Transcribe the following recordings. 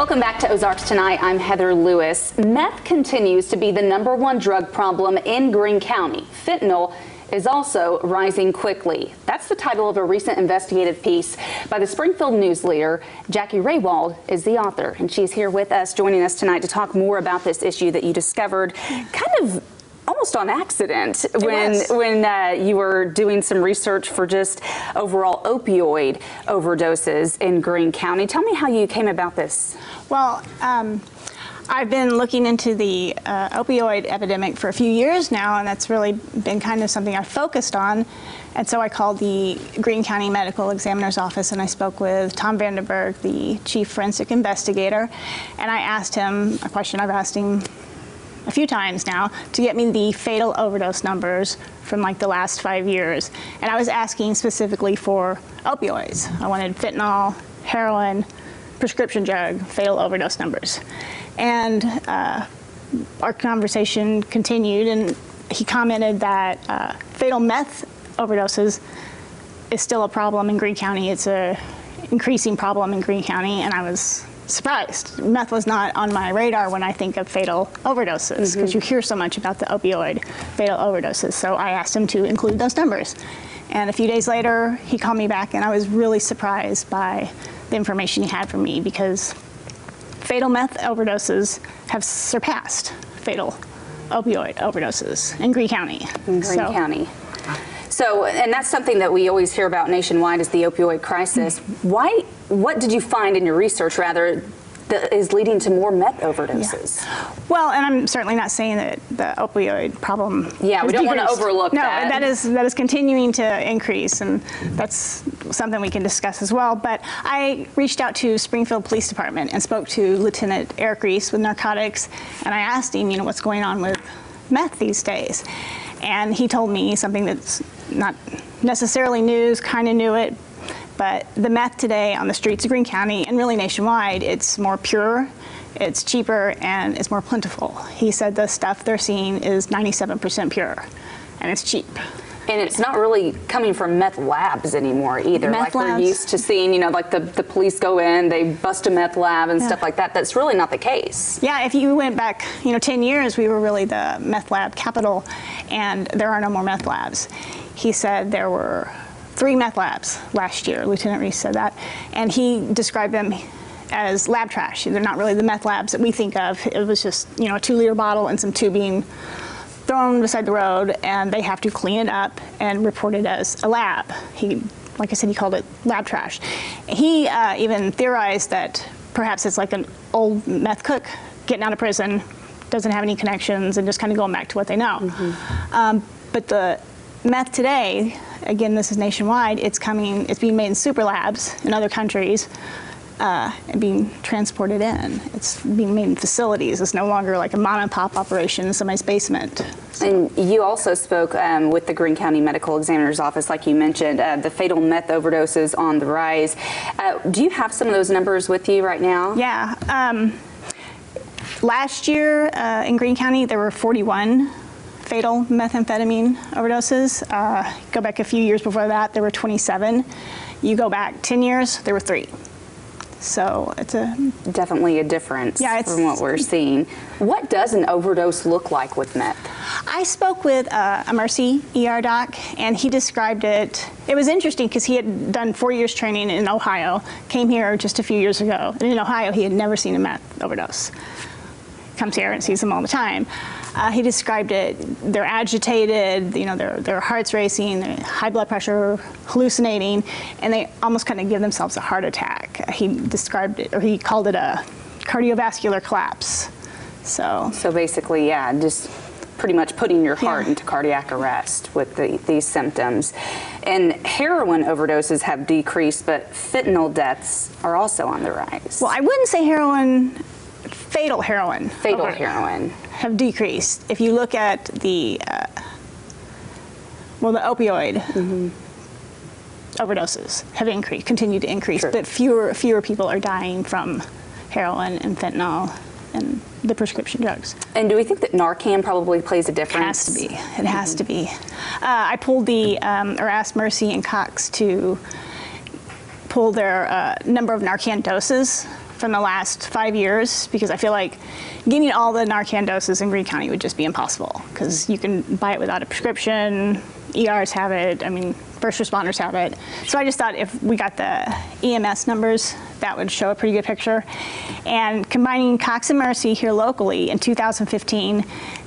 Welcome back to Ozarks Tonight. I'm Heather Lewis. Meth continues to be the #1 drug problem in Greene County. Fentanyl is also rising quickly. That's the title of a recent investigative piece by the Springfield News-Leader. Jackie Rehwald is the author, and she's here with us, joining us tonight to talk more about this issue that you discovered kind of almost on accident when you were doing some research for just overall opioid overdoses in Greene County. Tell me how you came about this. Well, I've been looking into the opioid epidemic for a few years now, and that's really been kind of something I've focused on. And so I called the Greene County Medical Examiner's Office, and I spoke with Tom Vandenberg, the chief forensic investigator, and I asked him a question I've asked him a few times now, to get me the fatal overdose numbers from like the last 5 years. And I was asking specifically for opioids. I wanted fentanyl, heroin, prescription drug, fatal overdose numbers. And our conversation continued, and he commented that fatal meth overdoses is still a problem in Greene County. It's a increasing problem in Greene County, and I was surprised. Meth was not on my radar when I think of fatal overdoses, because you hear so much about the opioid fatal overdoses. So I asked him to include those numbers. And a few days later, he called me back, and I was really surprised by the information he had for me, because fatal meth overdoses have surpassed fatal opioid overdoses in Greene County. In Greene County. So, and that's something that we always hear about nationwide, is the opioid crisis. What did you find in your research, rather, that is leading to more meth overdoses? Yeah. Well, and I'm certainly not saying that the opioid problem Yeah, we don't want to overlook that. No, that is continuing to increase, and that's something we can discuss as well. But I reached out to Springfield Police Department and spoke to Lieutenant Eric Reese with narcotics, and I asked him, what's going on with meth these days? And he told me something that's not necessarily news, kind of knew it, but the meth today on the streets of Greene County, and really nationwide, it's more pure, it's cheaper, and it's more plentiful. He said the stuff they're seeing is 97% pure, and it's cheap. And it's not really coming from meth labs anymore either. Meth like labs. We're used to seeing, like the police go in, they bust a meth lab and stuff like that. That's really not the case. Yeah, if you went back, 10 years, we were really the meth lab capital, and there are no more meth labs. He said there were 3 meth labs last year. Lieutenant Reese said that, and he described them as lab trash. They're not really the meth labs that we think of. It was just, a 2-liter bottle and some tubing thrown beside the road, and they have to clean it up and report it as a lab. Like I said, he called it lab trash. He even theorized that perhaps it's like an old meth cook getting out of prison, doesn't have any connections, and just kind of going back to what they know. But the meth today, again, this is nationwide, it's being made in super labs in other countries, and being transported in. It's being made in facilities. It's no longer like a mom and pop operation in somebody's basement. So. And you also spoke with the Greene County Medical Examiner's Office, like you mentioned, the fatal meth overdoses on the rise. Do you have some of those numbers with you right now? Yeah. Last year in Greene County, there were 41 fatal methamphetamine overdoses. Go back a few years before that, there were 27. You go back 10 years, there were 3. So it's definitely a difference from what we're seeing. What does an overdose look like with meth? I spoke with a Mercy ER doc, and he described it. It was interesting because he had done 4 years training in Ohio, came here just a few years ago, and in Ohio he had never seen a meth overdose. Comes here and sees them all the time. He described it, they're agitated, their heart's racing, high blood pressure, hallucinating, and they almost kind of give themselves a heart attack. He described it, or he called it a cardiovascular collapse. So basically, just pretty much putting your heart into cardiac arrest with these symptoms. And heroin overdoses have decreased, but fentanyl deaths are also on the rise. Well, I wouldn't say heroin. Fatal heroin. Fatal heroin. Have decreased. If you look at the opioid overdoses have increased, continue to increase, but fewer people are dying from heroin and fentanyl and the prescription drugs. And do we think that Narcan probably plays a difference? It has to be. It has to be. I pulled or asked Mercy and Cox to pull their number of Narcan doses from the last 5 years, because I feel like getting all the Narcan doses in Greene County would just be impossible, because you can buy it without a prescription, ERs have it, I mean, first responders have it. So I just thought if we got the EMS numbers, that would show a pretty good picture. And combining Cox and Mercy here locally, in 2015,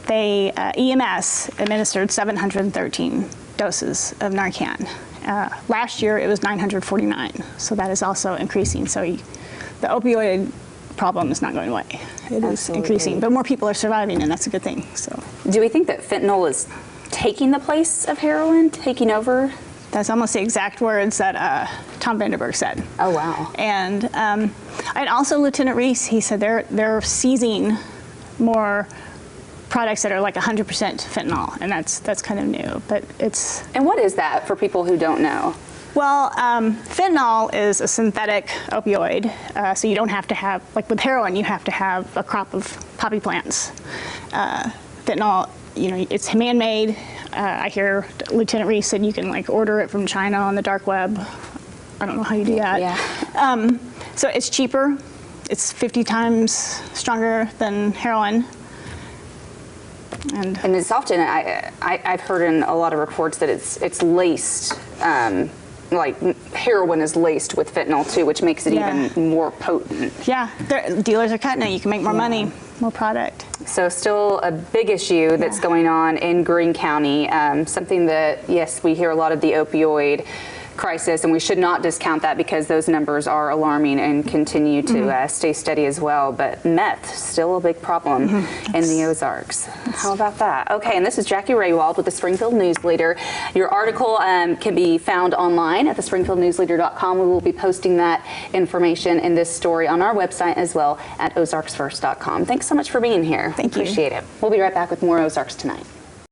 they, EMS administered 713 doses of Narcan. Last year, it was 949, so that is also increasing. So the opioid problem is not going away. It is increasing, but more people are surviving, and that's a good thing. So, do we think that fentanyl is taking the place of heroin, taking over? That's almost the exact words that Tom Vanderberg said. Oh, wow. And also Lieutenant Reese, he said they're seizing more products that are like 100% fentanyl, and that's kind of new, but it's... And what is that for people who don't know? Well, fentanyl is a synthetic opioid, so you don't have to have, like with heroin, you have to have a crop of poppy plants. Fentanyl, you know, it's man-made. I hear Lieutenant Reese said you can like order it from China on the dark web. I don't know how you do that. Yeah. So it's cheaper. It's 50 times stronger than heroin. And it's often, I've heard in a lot of reports that it's laced, like heroin is laced with fentanyl too, which makes it even more potent. Yeah, dealers are cutting it. You can make more money, more product. So still a big issue that's going on in Greene County, something that, yes, we hear a lot of the opioid crisis, and we should not discount that because those numbers are alarming and continue to stay steady as well. But meth, still a big problem in the Ozarks. How about that? Okay, and this is Jackie Rehwald with the Springfield News-Leader. Your article can be found online at thespringfieldnewsleader.com. We will be posting that information in this story on our website as well at ozarksfirst.com. Thanks so much for being here. Thank you. Appreciate it. We'll be right back with more Ozarks Tonight.